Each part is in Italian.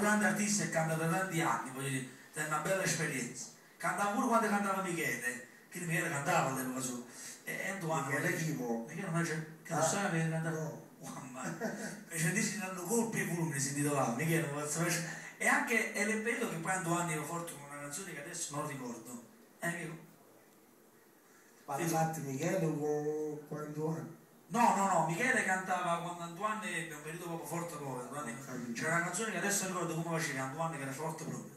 tanti artisti e canta da tanti anni, voglio dire, è una bella esperienza. Cantava pure quando cantava Michele, che Michele cantava all'epoca su. E Antoine, Michele non c'è, che non sa che cantava. No. Mamma, invece dischi danno colpi e fulmini, si intitolava Michele. E anche, ed è bello che poi Antoine era forte con una canzone che adesso non ricordo. Parlate Michele con Antoine? No, Michele cantava quando Antoine ebbe un periodo proprio forte poi. C'era una canzone che adesso ricordo come faceva Antoine, che era forte proprio.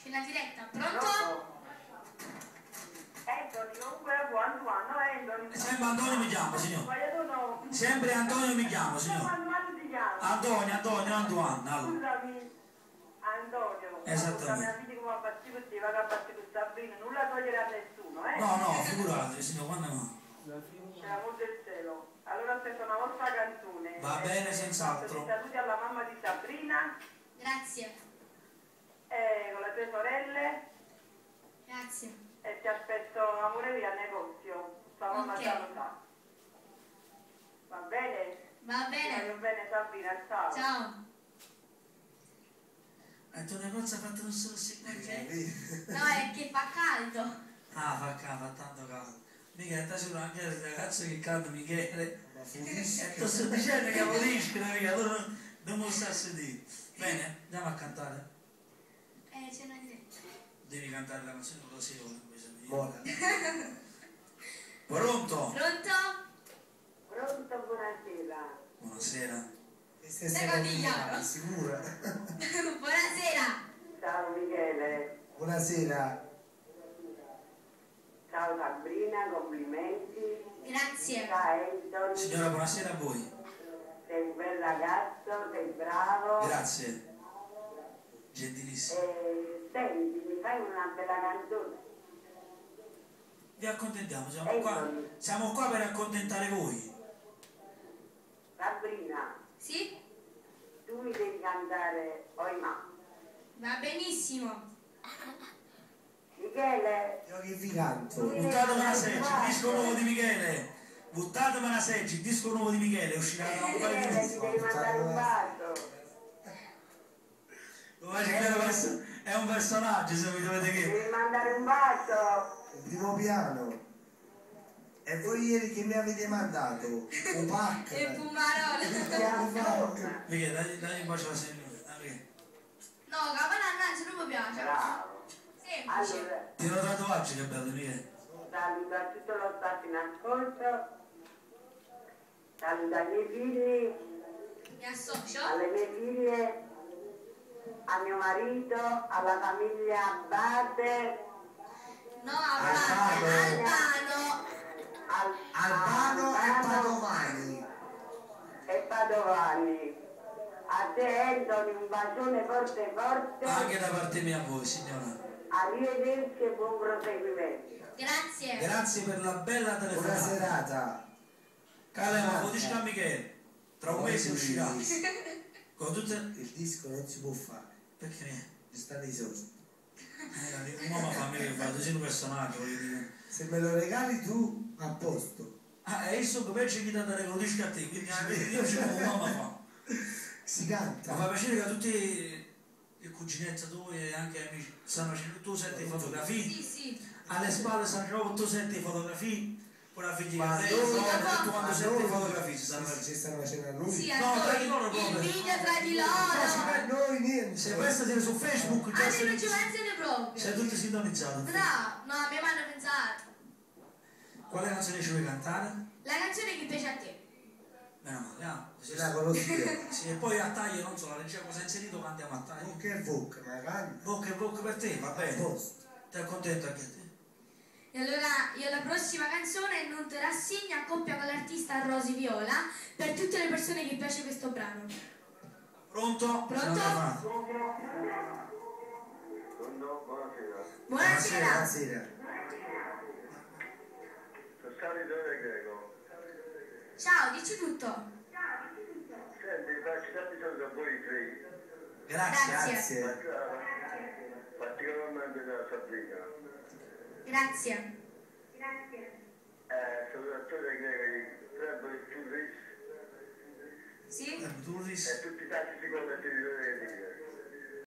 C'è la diretta, pronto? Sempre Antonio mi chiama, signor. Sempre Antonio mi chiama, signor. Antonio, Antoine. Allora. Scusami, Antonio. Esattamente. Come a partire con Sabrina, nulla togliere a nessuno, eh? No, figurate, signor, quando no. Per l'amor del cielo. Allora aspetta una vostra canzone. Va bene, senz'altro. Saluti alla mamma di Sabrina. Grazie. Con le tue sorelle. Grazie. E ti aspetto amore via al negozio. Tua mamma già lo sa. Va bene? Va bene. Va bene Sabrina, ciao. Ciao. Tu una cosa ha fatto non solo si perché? No, è che fa caldo. Fa tanto caldo. Michele, sta sicuro anche il ragazzo che canta Michele. E sto dicendo che aboliscono, mica, allora non lo sta a sentire. Bene, andiamo a cantare. C'è una diretta. Devi cantare la canzone con la sera. Buona. Pronto? Pronto, buonasera. Buonasera. Sicura? Buonasera. Ciao Michele. Buonasera. Ciao Sabrina, complimenti. Grazie. Ciao Anthony. Signora, buonasera a voi. Sei un bel ragazzo, sei bravo. Grazie. Gentilissimo. Senti, mi fai una bella canzone? Vi accontentiamo, siamo qua per accontentare voi. Sabrina. Sì? Tu mi devi cantare Oimà. Va benissimo. Michele. Io che vi canto? Buttatemi una seggia, il disco nuovo di Michele. Buttatemi una seggia, il disco nuovo di Michele. Uscirà tra un paio di Michele, mesi. ti devi mandare un bacio. È un personaggio, se mi dovete Ti che. devi mandare un bacio. Il primo piano. E voi ieri che mi avete mandato? Un pack. E Pumarola. Michele, dai un bacio alla signora. No, Cavanagna non mi piace. Bravo. Semplice. Allora, Ti ho tatuaggi, che bello, Michele. saluto a tutto lo staff in ascolto. Saluto ai miei figli, Mi associo. alle mie figlie, a mio marito, alla famiglia Abate, No, Albano. Albano e Padovani. e Padovani. A te Anthony un bacione forte forte. Anche da parte mia a voi, signora. Arrivederci e buon proseguimento. Grazie. Grazie per la bella Buona telefonata. serata. Calema, lo dici a Michele. Tra un mese uscirà. Con tutte. Il disco non si può fare. Perché? Ci stanno i soldi. Un uomo fa me che fa, tu sei un personaggio, voglio dire. Se me lo regali tu, a posto. E il suo invece chi ti dà lo dici a te, quindi io ci come un uomo fa. Si canta. Ma fa piacere che tutti i cuginetti tuoi e anche amici sanno che tu senti le fotografie. Sì. Alle spalle sanno che tu senti le fotografie. Poi la figlia Ma che noi- tu quando senti le fotografie si stanno Ci stanno facendo a lui. Sì, No, tra di loro il proprio. video tra di Ma loro. noi niente. Se questa siete su Facebook già Ah, non ci pensate proprio. sei tutti sintonizzati. No, mi hanno pensato. Quale canzone ci vuoi cantare? La canzone che piace a te. Meno male, ah. Ce la conosco io. Sì, e poi a taglio non so, la regia cosa ha inserito cantiamo a taglio. Bocca e bocca, magari. Bocca e bocca per te, va A bene. posto. Ti accontento anche a te. E allora io la prossima canzone non te rassegna a coppia con l'artista Rosy Viola per tutte le persone che piace questo brano. Pronto? Pronto? Buonasera. Buonasera. Buonasera. Ciao, dici tutto. Senti, faccio tanti soldi a voi tre. Grazie. Grazie. Particolarmente da Sabrina. Grazie. Salutazione che Trevor Turris Sì? Tu e tutti i taxi colletti di Lorenzi.